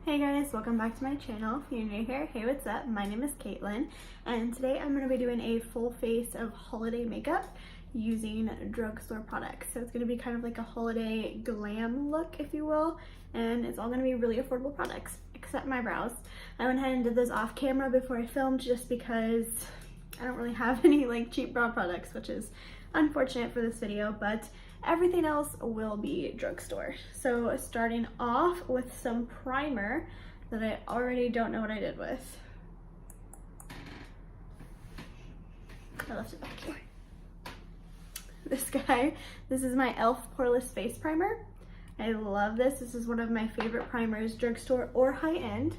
Hey guys, welcome back to my channel. If you're new here, hey, what's up? My name is Caitlin, and today I'm going to be doing a full face of holiday makeup using drugstore products. So it's going to be kind of like a holiday glam look, if you will, and it's all going to be really affordable products, except my brows. I went ahead and did those off camera before I filmed just because I don't really have any like cheap brow products, which is unfortunate for this video, but everything else will be drugstore. So starting off with some primer that I already don't know what I did with. I left it back here. This is my e.l.f. Poreless Face Primer. I love this. This is one of my favorite primers, drugstore or high-end.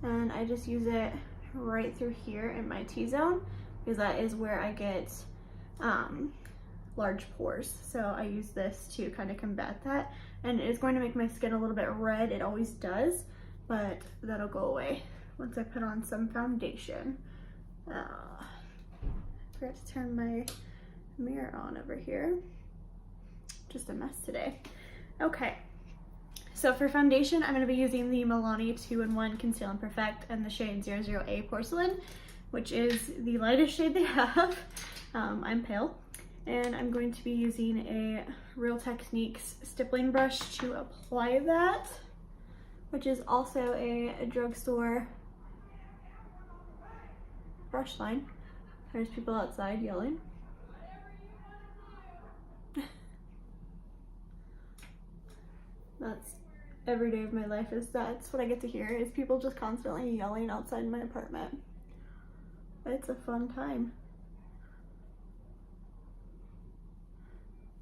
And I just use it right through here in my T-zone because that is where I get large pores. So I use this to kind of combat that, and it is going to make my skin a little bit red. It always does, but that'll go away once I put on some foundation. I forgot to turn my mirror on over here. Just a mess today. Okay, so for foundation, I'm going to be using the Milani 2-in-1 Conceal and Perfect and the shade 00A Porcelain, which is the lightest shade they have. I'm pale. And I'm going to be using a Real Techniques stippling brush to apply that, which is also a drugstore brush line. There's people outside yelling. That's every day of my life, that's what I get to hear, is people just constantly yelling outside my apartment. But it's a fun time.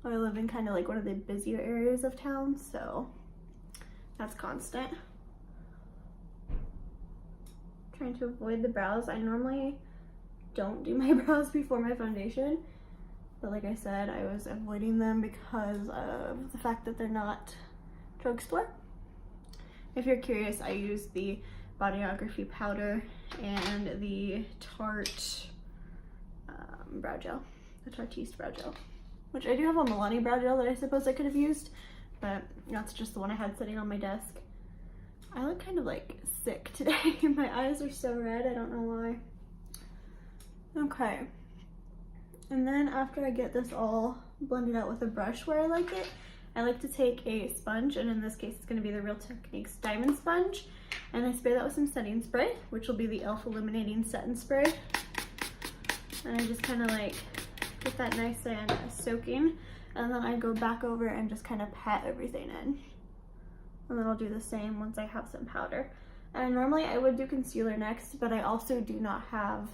I live in kind of like one of the busier areas of town, so that's constant. Trying to avoid the brows. I normally don't do my brows before my foundation, but like I said, I was avoiding them because of the fact that they're not drugstore. If you're curious, I use the Bodyography powder and the Tarte brow gel, the Tarteiste brow gel. Which I do have a Milani brow gel that I suppose I could have used, but that's just the one I had sitting on my desk. I look kind of like sick today. My eyes are so red, I don't know why. Okay. And then after I get this all blended out with a brush where I like it, I like to take a sponge, and in this case it's going to be the Real Techniques Diamond Sponge, and I spray that with some setting spray, which will be the e.l.f. Illuminating Setting Spray. And I just kind of like get that nice and soaking, and then I go back over and just kind of pat everything in, and then I'll do the same once I have some powder. And normally I would do concealer next, but I also do not have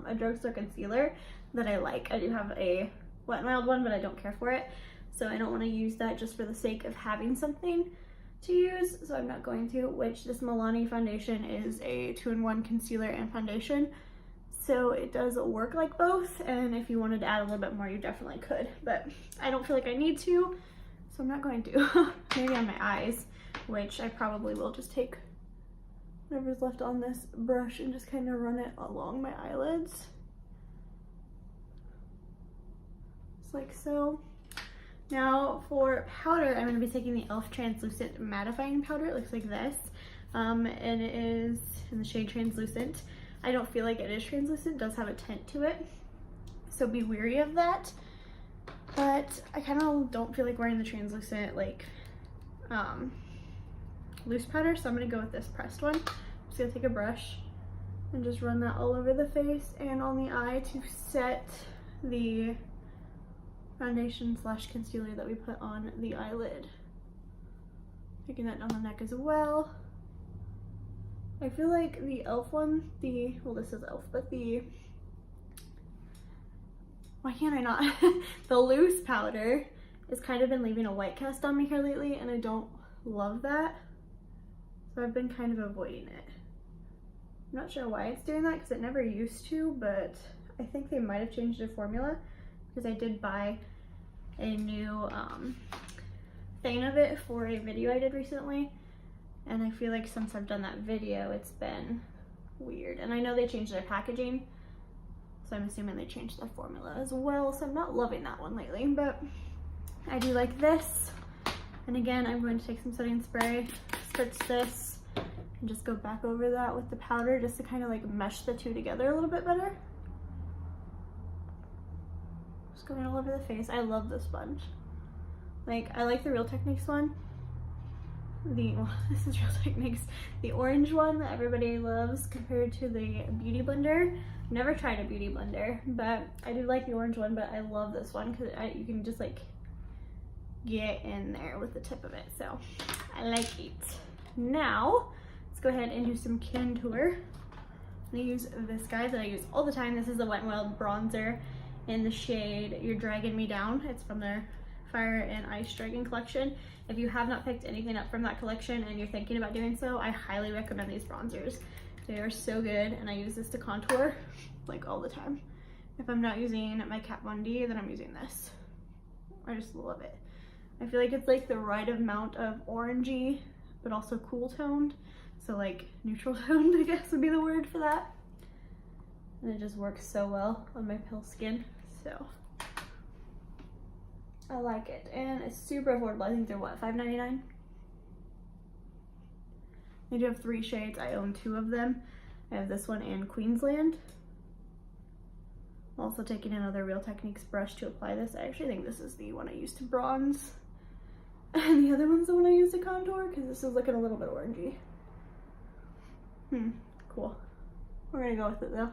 a drugstore concealer that I like. I do have a Wet n Wild one, but I don't care for it, so I don't want to use that just for the sake of having something to use, so I'm not going to, which this Milani foundation is a 2-in-1 concealer and foundation. So it does work like both, and if you wanted to add a little bit more, you definitely could, but I don't feel like I need to, so I'm not going to. Maybe on my eyes, which I probably will just take whatever's left on this brush and just kind of run it along my eyelids. Just like so. Now for powder, I'm going to be taking the e.l.f. Translucent Mattifying Powder. It looks like this, and it is in the shade Translucent. I don't feel like it is translucent, it does have a tint to it, so be wary of that. But I kind of don't feel like wearing the translucent like loose powder, so I'm going to go with this pressed one. I'm just going to take a brush and just run that all over the face and on the eye to set the foundation / concealer that we put on the eyelid. Taking that down the neck as well. I feel like the e.l.f. one, well this is e.l.f., but why can't I not? The loose powder has kind of been leaving a white cast on me here lately, and I don't love that. So I've been kind of avoiding it. I'm not sure why it's doing that, because it never used to, but I think they might have changed their formula, because I did buy a new thing of it for a video I did recently. And I feel like since I've done that video, it's been weird. And I know they changed their packaging, so I'm assuming they changed their formula as well. So I'm not loving that one lately, but I do like this. And again, I'm going to take some setting spray, spritz this, and just go back over that with the powder just to kind of like mesh the two together a little bit better. Just going all over the face. I love this sponge. Like, I like the Real Techniques one. Well, this is Real Techniques. The orange one that everybody loves compared to the Beauty Blender. Never tried a Beauty Blender, but I do like the orange one, but I love this one because you can just like get in there with the tip of it. So I like it. Now, let's go ahead and do some contour. I'm gonna use this guy that I use all the time. This is the Wet n Wild bronzer in the shade You're Dragging Me Down. It's from their Fire and Ice Dragon collection. If you have not picked anything up from that collection and you're thinking about doing so, I highly recommend these bronzers. They are so good, and I use this to contour like all the time. If I'm not using my Kat Von D, then I'm using this. I just love it. I feel like it's like the right amount of orangey, but also cool toned. So like neutral toned, I guess would be the word for that. And it just works so well on my pale skin, so I like it. And it's super affordable. I think they're what, $5.99? They do have 3 shades. I own 2 of them. I have this one and Queensland. I'm also taking another Real Techniques brush to apply this. I actually think this is the one I used to bronze. And the other one's the one I used to contour because this is looking a little bit orangey. Cool. We're gonna go with it though.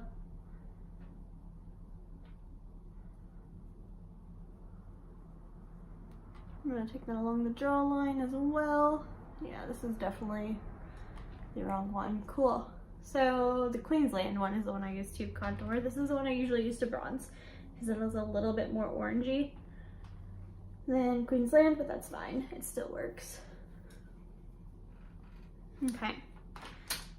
I'm gonna take that along the jawline as well. Yeah, this is definitely the wrong one. Cool. So the Queensland one is the one I use to contour. This is the one I usually use to bronze because it is a little bit more orangey than Queensland, but that's fine. It still works. Okay.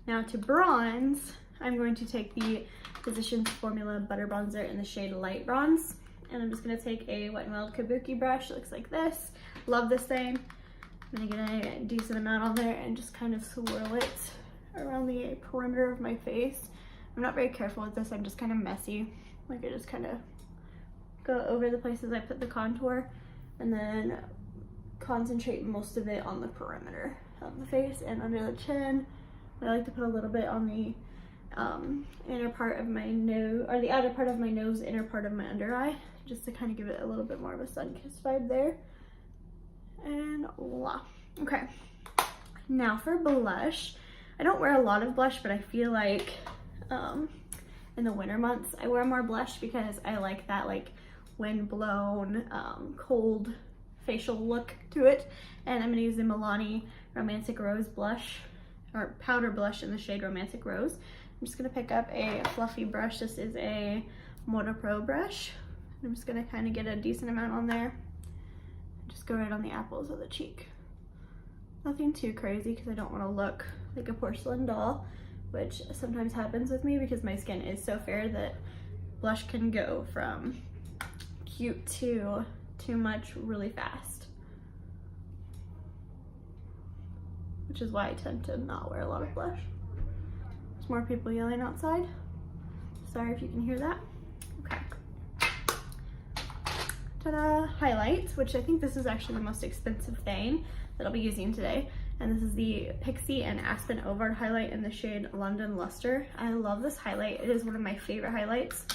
Now to bronze, I'm going to take the Physicians Formula Butter Bronzer in the shade Light Bronze. And I'm just gonna take a Wet n Wild Kabuki brush. It looks like this. Love this thing. I'm gonna get a decent amount on there and just kind of swirl it around the perimeter of my face. I'm not very careful with this. I'm just kind of messy. Like I just kind of go over the places I put the contour and then concentrate most of it on the perimeter of the face and under the chin. I like to put a little bit on the inner part of my nose, or the outer part of my nose, inner part of my under eye, just to kind of give it a little bit more of a sun-kissed vibe there. And voila. Okay, now for blush. I don't wear a lot of blush, but I feel like in the winter months I wear more blush because I like that like wind-blown, cold facial look to it. And I'm gonna use the Milani Romantic Rose blush, or powder blush in the shade Romantic Rose. I'm just gonna pick up a fluffy brush. This is a Moda Pro brush. I'm just gonna kind of get a decent amount on there. Just go right on the apples of the cheek. Nothing too crazy because I don't want to look like a porcelain doll, which sometimes happens with me because my skin is so fair that blush can go from cute to too much really fast. Which is why I tend to not wear a lot of blush. There's more people yelling outside. Sorry if you can hear that. Okay. Ta-da! Highlights, which I think this is actually the most expensive thing that I'll be using today. And this is the Pixie and Aspen Ovard highlight in the shade London Luster. I love this highlight. It is one of my favorite highlights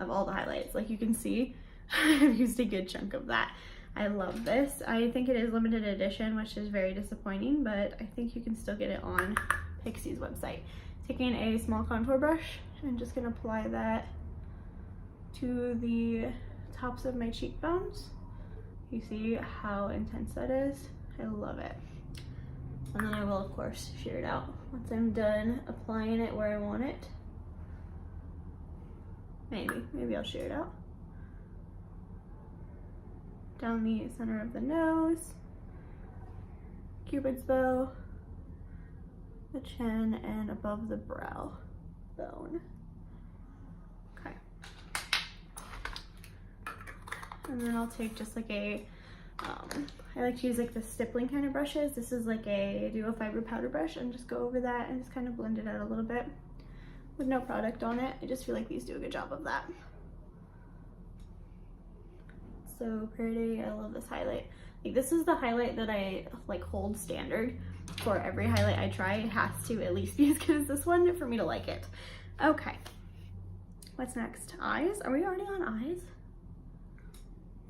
of all the highlights. Like you can see, I've used a good chunk of that. I love this. I think it is limited edition, which is very disappointing, but I think you can still get it on Pixie's website. Taking a small contour brush and just gonna apply that to the tops of my cheekbones. You see how intense that is? I love it. And then I will, of course, shear it out once I'm done applying it where I want it. Maybe I'll shear it out. Down the center of the nose, Cupid's bow, the chin, and above the brow bone. Okay. And then I'll take just like a, I like to use like the stippling kind of brushes. This is like a duo fiber powder brush, and just go over that and just kind of blend it out a little bit with no product on it. I just feel like these do a good job of that. So pretty. I love this highlight. Like this is the highlight that I like hold standard. for every highlight I try, it has to at least be as good as this one for me to like it. Okay, what's next? Eyes? Are we already on eyes?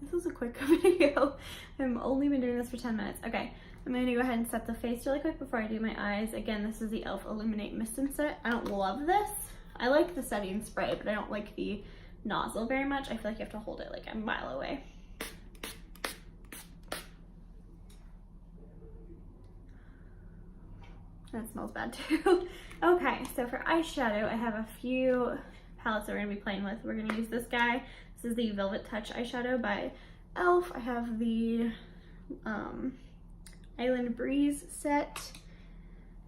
This was a quick video. I've only been doing this for 10 minutes. Okay, I'm gonna go ahead and set the face really quick before I do my eyes. Again, this is the e.l.f. Illuminate Mist and Set. I don't love this. I like the setting spray, but I don't like the nozzle very much. I feel like you have to hold it like a mile away. That smells bad too. Okay, so for eyeshadow, I have a few palettes that we're gonna be playing with. We're gonna use this guy. This is the Velvet Touch eyeshadow by e.l.f. I have the Island Breeze set.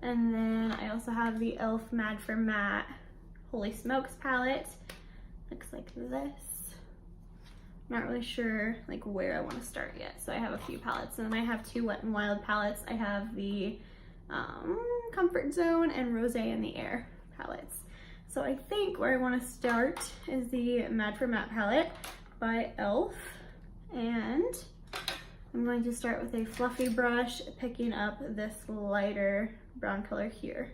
And then I also have the e.l.f. Mad for Matte Holy Smokes palette. Looks like this. Not really sure like where I want to start yet. So I have a few palettes, and then I have two Wet n Wild palettes. I have the Comfort Zone and Rose in the Air palettes. So I think where I want to start is the Mad for Matte palette by e.l.f. And I'm going to start with a fluffy brush, picking up this lighter brown color here.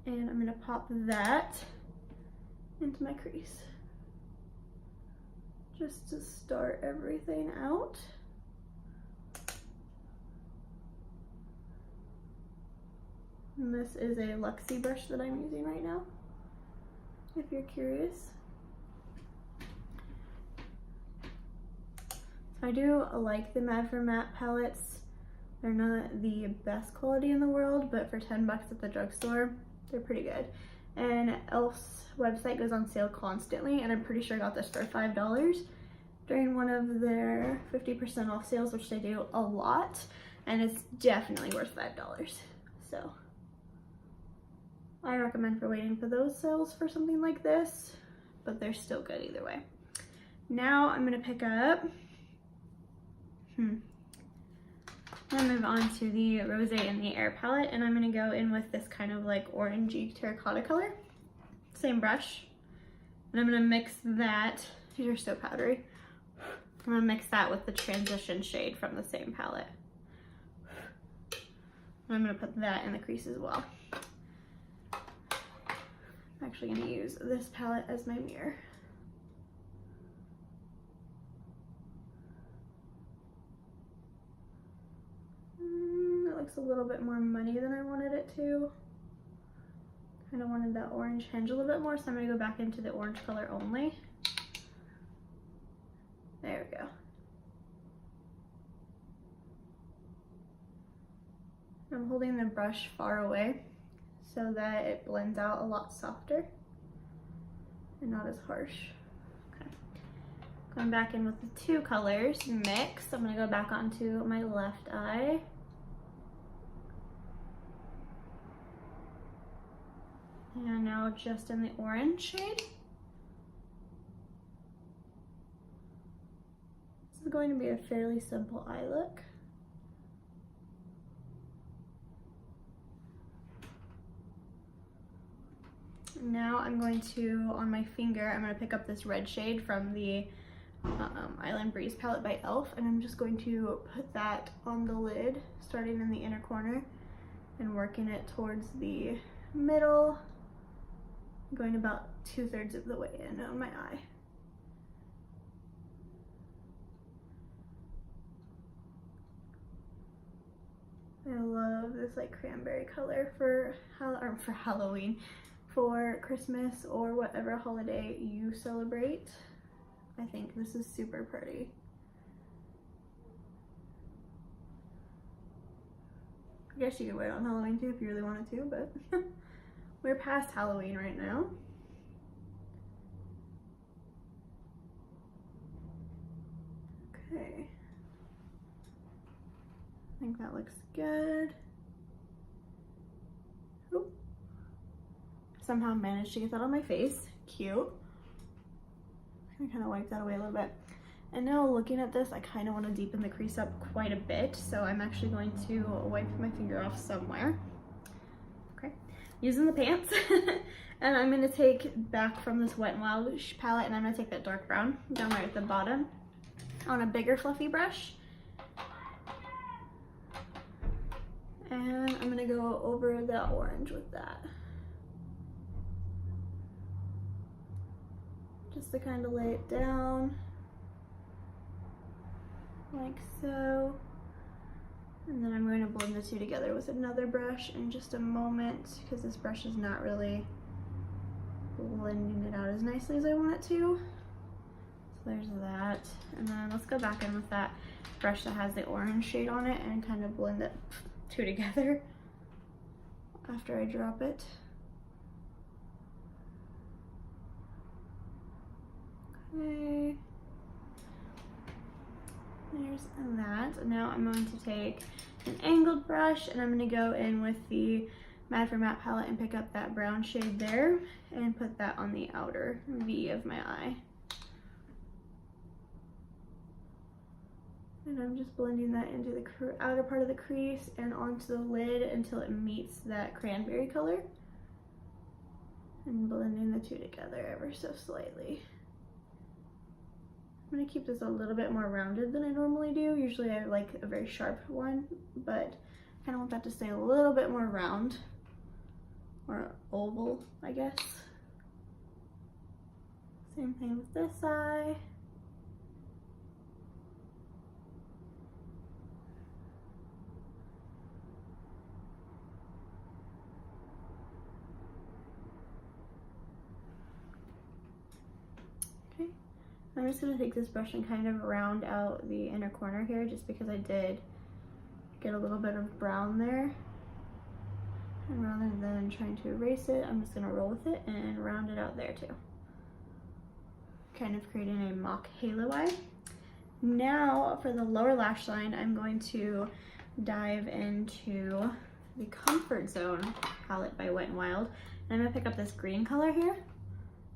And I'm going to pop that into my crease, just to start everything out. And this is a Luxie brush that I'm using right now, if you're curious. So I do like the Mad for Matte palettes. They're not the best quality in the world, but for 10 bucks at the drugstore, they're pretty good. And e.l.f.'s website goes on sale constantly, and I'm pretty sure I got this for $5 during one of their 50% off sales, which they do a lot, and it's definitely worth $5. So I recommend for waiting for those sales for something like this, but they're still good either way. Now I'm gonna pick up, I'm gonna move on to the Rose in the Air palette, and I'm gonna go in with this kind of like orangey terracotta color. Same brush. And I'm gonna mix that, these are so powdery. I'm gonna mix that with the transition shade from the same palette. And I'm gonna put that in the crease as well. I'm actually gonna use this palette as my mirror. It looks a little bit more muddy than I wanted it to. Kind of wanted that orange hinge a little bit more, so I'm gonna go back into the orange color only. There we go. I'm holding the brush far away so that it blends out a lot softer and not as harsh. Okay. Going back in with the two colors mixed, I'm gonna go back onto my left eye. And now just in the orange shade. This is going to be a fairly simple eye look. Now I'm going to, on my finger, I'm going to pick up this red shade from the Island Breeze palette by e.l.f. and I'm just going to put that on the lid, starting in the inner corner and working it towards the middle, going about 2/3 of the way in on my eye. I love this like cranberry color for Halloween, for Christmas or whatever holiday you celebrate. I think this is super pretty. I guess you could wear it on Halloween too if you really wanted to, but we're past Halloween right now. Okay. I think that looks good. Oop. Somehow managed to get that on my face. Cute. I kind of wipe that away a little bit. And now looking at this, I kind of want to deepen the crease up quite a bit, so I'm actually going to wipe my finger off somewhere. Okay, using the pants. And I'm going to take back from this Wet n Wild palette, and I'm going to take that dark brown down right at the bottom on a bigger fluffy brush. And I'm gonna go over the orange with that. Just to kind of lay it down, like so. And then I'm going to blend the two together with another brush in just a moment, because this brush is not really blending it out as nicely as I want it to. So there's that. And then let's go back in with that brush that has the orange shade on it and kind of blend it two together after I drop it. Okay. There's that. Now I'm going to take an angled brush and I'm going to go in with the Mad for Matte palette and pick up that brown shade there and put that on the outer V of my eye. And I'm just blending that into the outer part of the crease and onto the lid until it meets that cranberry color. And blending the two together ever so slightly. I'm gonna keep this a little bit more rounded than I normally do. Usually I like a very sharp one, but I kind of want that to stay a little bit more round, or oval, I guess. Same thing with this eye. Okay. I'm just going to take this brush and kind of round out the inner corner here, just because I did get a little bit of brown there. And rather than trying to erase it, I'm just going to roll with it and round it out there too. Kind of creating a mock halo eye. Now for the lower lash line, I'm going to dive into the Comfort Zone palette by Wet n Wild. And I'm going to pick up this green color here,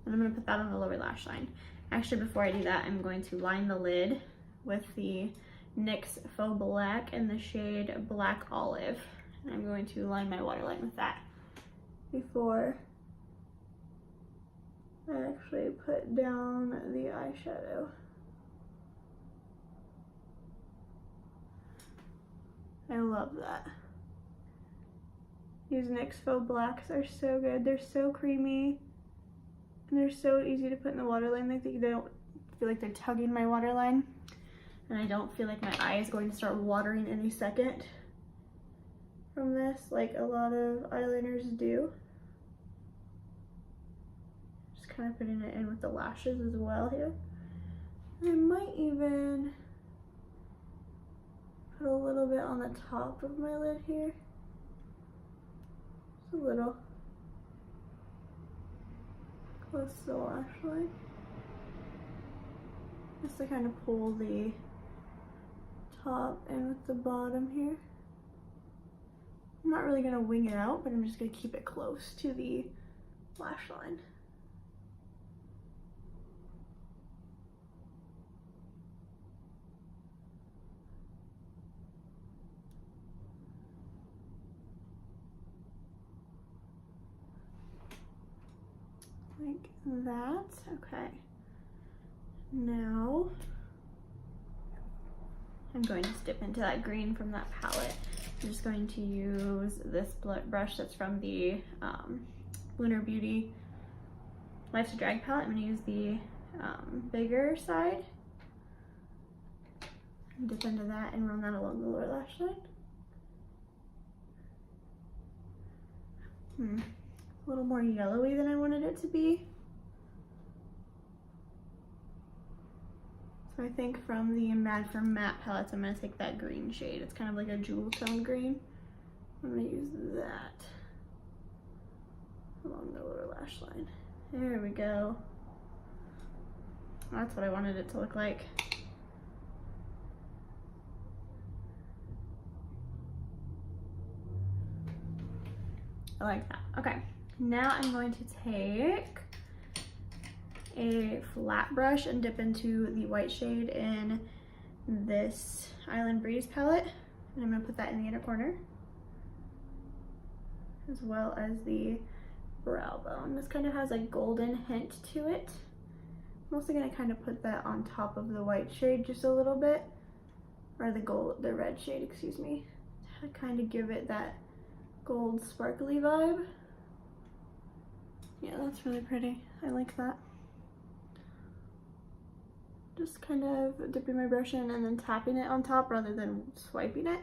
and I'm going to put that on the lower lash line. Actually, before I do that, I'm going to line the lid with the NYX Faux Black in the shade Black Olive. And I'm going to line my waterline with that before I actually put down the eyeshadow. I love that. These NYX Faux Blacks are so good. They're so creamy. And they're so easy to put in the waterline. Like, they don't feel like they're tugging my waterline. And I don't feel like my eye is going to start watering any second from this, like a lot of eyeliners do. Just kind of putting it in with the lashes as well here. And I might even put a little bit on the top of my lid here. Just a little. Close to the lash line. Just to kind of pull the top in with the bottom here. I'm not really going to wing it out, but I'm just going to keep it close to the lash line. Like that. Okay. Now I'm going to dip into that green from that palette. I'm just going to use this brush that's from the Lunar Beauty Life's a Drag palette. I'm going to use the bigger side. Dip into that and run that along the lower lash line. A little more yellowy than I wanted it to be. So I think from the Mad for Matte palettes, I'm going to take that green shade. It's kind of like a jewel tone green. I'm going to use that along the lower lash line. There we go. That's what I wanted it to look like. I like that. Okay. Now I'm going to take a flat brush and dip into the white shade in this Island Breeze palette. And I'm going to put that in the inner corner, as well as the brow bone. This kind of has a golden hint to it. I'm also going to kind of put that on top of the white shade just a little bit, or the red shade, excuse me, to kind of give it that gold sparkly vibe. Yeah, that's really pretty. I like that. Just kind of dipping my brush in and then tapping it on top rather than swiping it.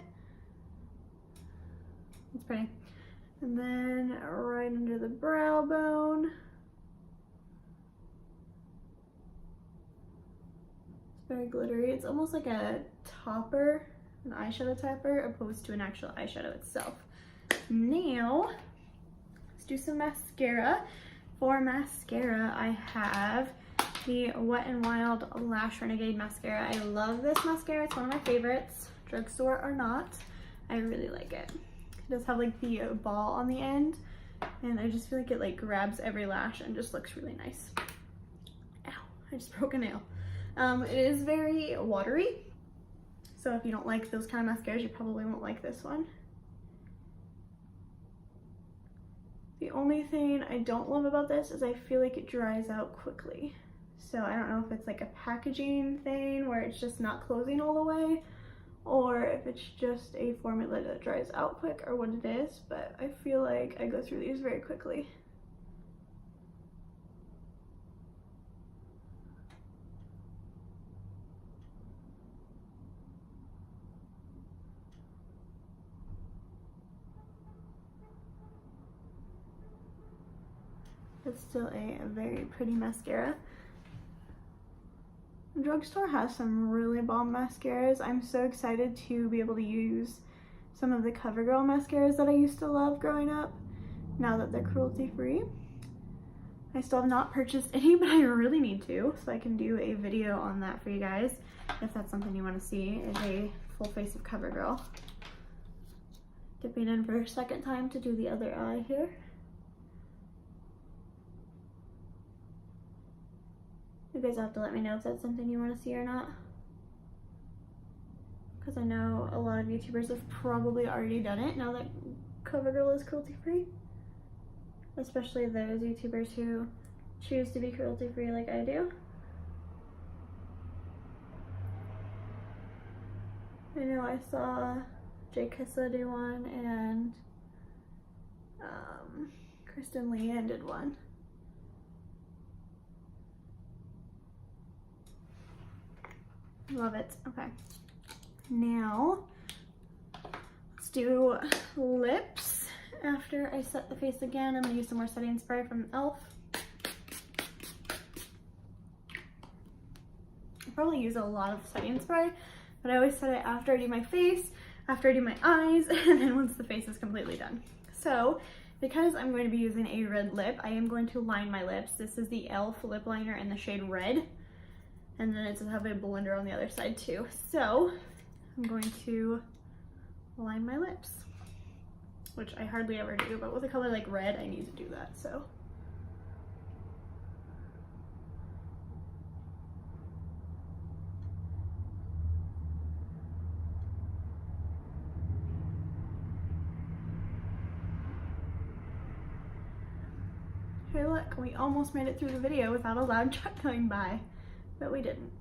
It's pretty. And then right under the brow bone. It's very glittery. It's almost like a topper, an eyeshadow topper, opposed to an actual eyeshadow itself. Now, let's do some mascara. For mascara, I have the Wet n Wild Lash Renegade mascara. I love this mascara. It's one of my favorites, drugstore or not. I really like it. It does have like the ball on the end, and I just feel like it like grabs every lash and just looks really nice. Ow, I just broke a nail. It is very watery, so if you don't like those kind of mascaras, you probably won't like this one. The only thing I don't love about this is I feel like it dries out quickly. So I don't know if it's like a packaging thing where it's just not closing all the way, or if it's just a formula that dries out quick, or what it is, but I feel like I go through these very quickly. It's still a very pretty mascara. Drugstore has some really bomb mascaras. I'm so excited to be able to use some of the CoverGirl mascaras that I used to love growing up, now that they're cruelty-free. I still have not purchased any, but I really need to, so I can do a video on that for you guys, if that's something you want to see, is a full face of CoverGirl. Dipping in for a second time to do the other eye here. You guys have to let me know if that's something you want to see or not, because I know a lot of YouTubers have probably already done it now that CoverGirl is cruelty-free, especially those YouTubers who choose to be cruelty-free like I do. I know I saw Jay Kissa do one, and Kristen Leanne did one. Love it. Okay. Now, let's do lips. After I set the face again, I'm going to use some more setting spray from e.l.f. I probably use a lot of setting spray, but I always set it after I do my face, after I do my eyes, and then once the face is completely done. So, because I'm going to be using a red lip, I am going to line my lips. This is the e.l.f. lip liner in the shade Red. And then it's have a blender on the other side too. So I'm going to line my lips, which I hardly ever do, but with a color like red, I need to do that, so. Hey look, we almost made it through the video without a loud truck going by. But we didn't.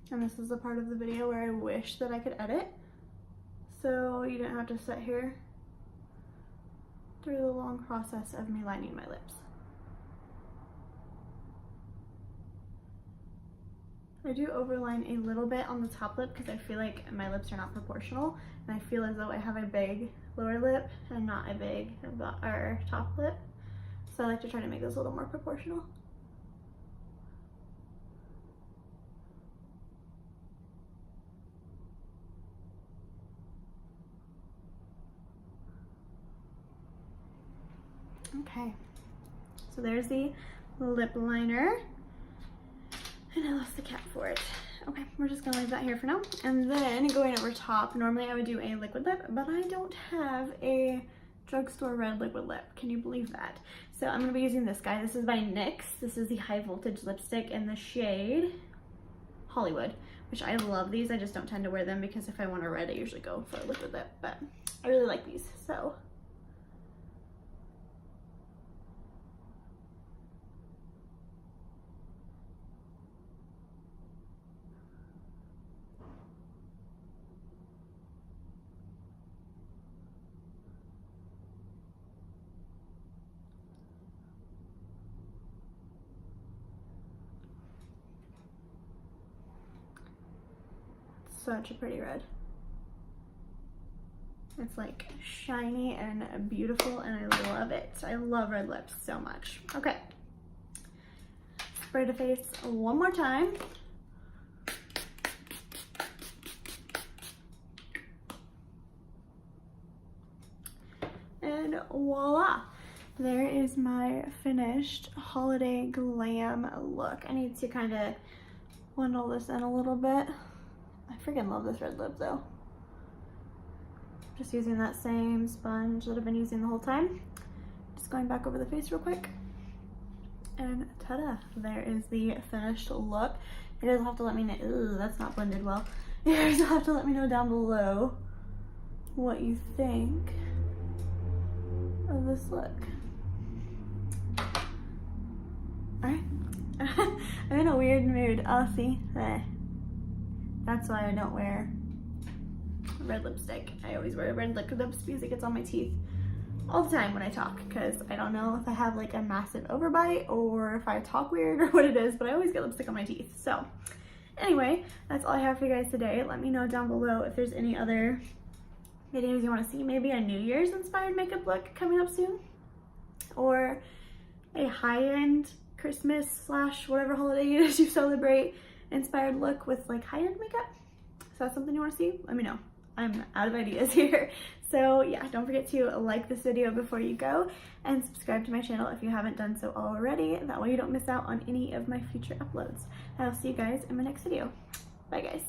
And this is the part of the video where I wish that I could edit, so you didn't have to sit here through the long process of me lining my lips. I do overline a little bit on the top lip because I feel like my lips are not proportional, and I feel as though I have a big lower lip and not a big top lip, so I like to try to make those a little more proportional. Okay, so there's the lip liner, and I lost the cap for it. Okay, we're just gonna leave that here for now. And then going over top, normally I would do a liquid lip, but I don't have a drugstore red liquid lip. Can you believe that? So I'm going to be using this guy. This is by NYX. This is the High Voltage lipstick in the shade Hollywood, which I love these. I just don't tend to wear them because if I want a red, I usually go for a lip with it, but I really like these. So such a pretty red. It's like shiny and beautiful and I love it. I love red lips so much. Okay. Spray the face one more time. And voila. There is my finished holiday glam look. I need to kind of blend all this in a little bit. I freaking love this red lip though. Just using that same sponge that I've been using the whole time. Just going back over the face real quick. And ta-da, there is the finished look. You guys will have to let me know, ooh, that's not blended well. You guys will have to let me know down below what you think of this look. Alright, I'm in a weird mood. Oh, see, that's why I don't wear red lipstick. I always wear red liquid lips because it gets on my teeth all the time when I talk, because I don't know if I have like a massive overbite or if I talk weird or what it is, but I always get lipstick on my teeth. So anyway, that's all I have for you guys today. Let me know down below if there's any other videos you want to see. Maybe a New Year's inspired makeup look coming up soon, or a high-end Christmas / whatever holiday it is you celebrate inspired look with like high-end makeup. Is that something you want to see? Let me know. I'm out of ideas here. So yeah, don't forget to like this video before you go and subscribe to my channel if you haven't done so already. That way you don't miss out on any of my future uploads. I'll see you guys in my next video. Bye guys.